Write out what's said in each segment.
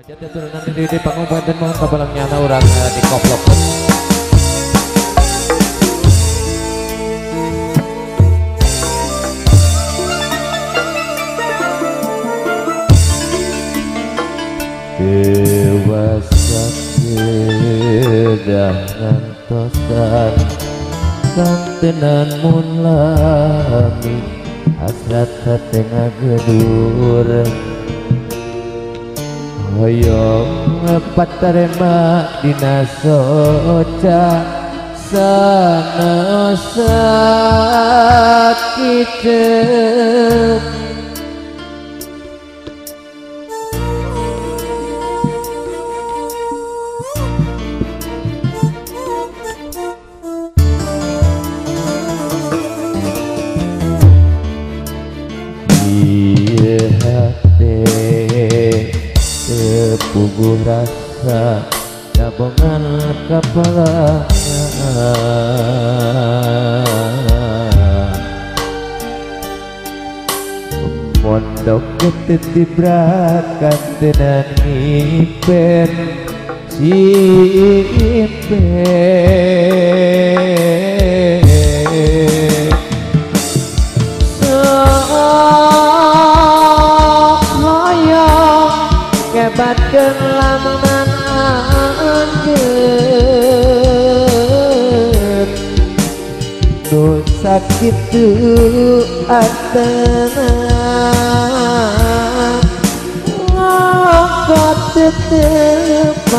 Jadi turunan di pangupaten mohon kabalangnya na urang di koplok. Dewasa kedah ngantosan kang tenan mun lami hasrat hate ngagedur hoyong patarema dina soca sana sakit puguh rasa gabungan kepala mondok keteti berakan tenan ngipen batkeun lamunan anjeun nu sakit tu atana ngangkat tetepan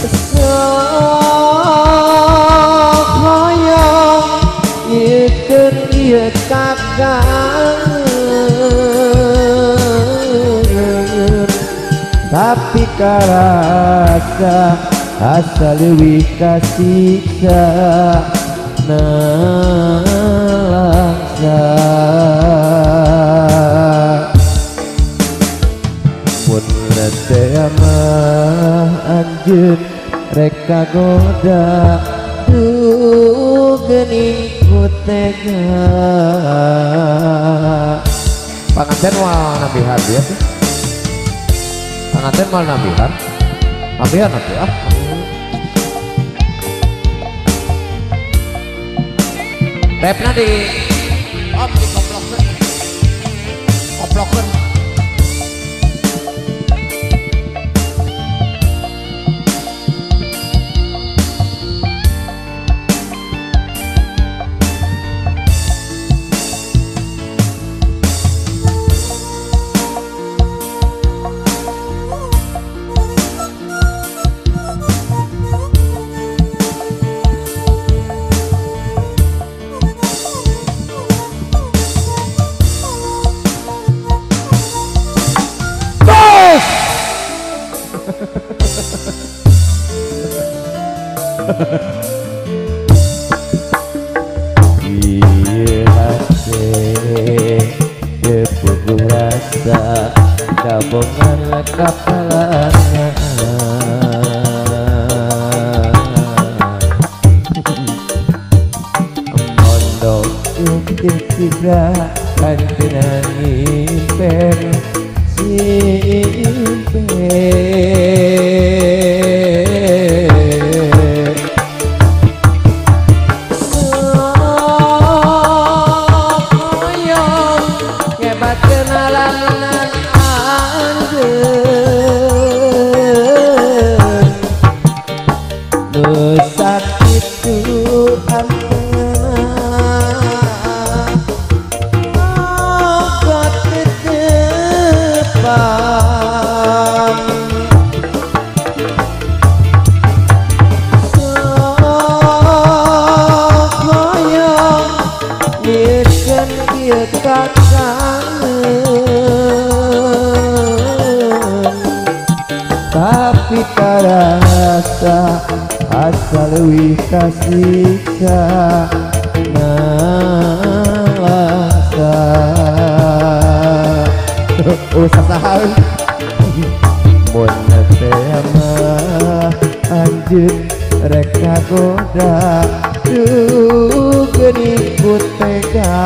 sok hoyong ikeun ieu kakang tapi karasa asa leuwih kasiksa nalangsa mun teh mah anjeun rek kagoda duh geuning ku tega panganten wal nabihan dia tuh panganten mal nabihan nanti repna di om di koplokeun ieu hate puguh rasa gabungan kapalana mondok tibra kan tenan ngipen sakit tu angkat tetepan sok hoyong nyieun ieu kakangeun tapi karasa asa leuwih kasiksa nalangsa usahaeun mun teh mah anjeun rek kagoda duh geuning ku tega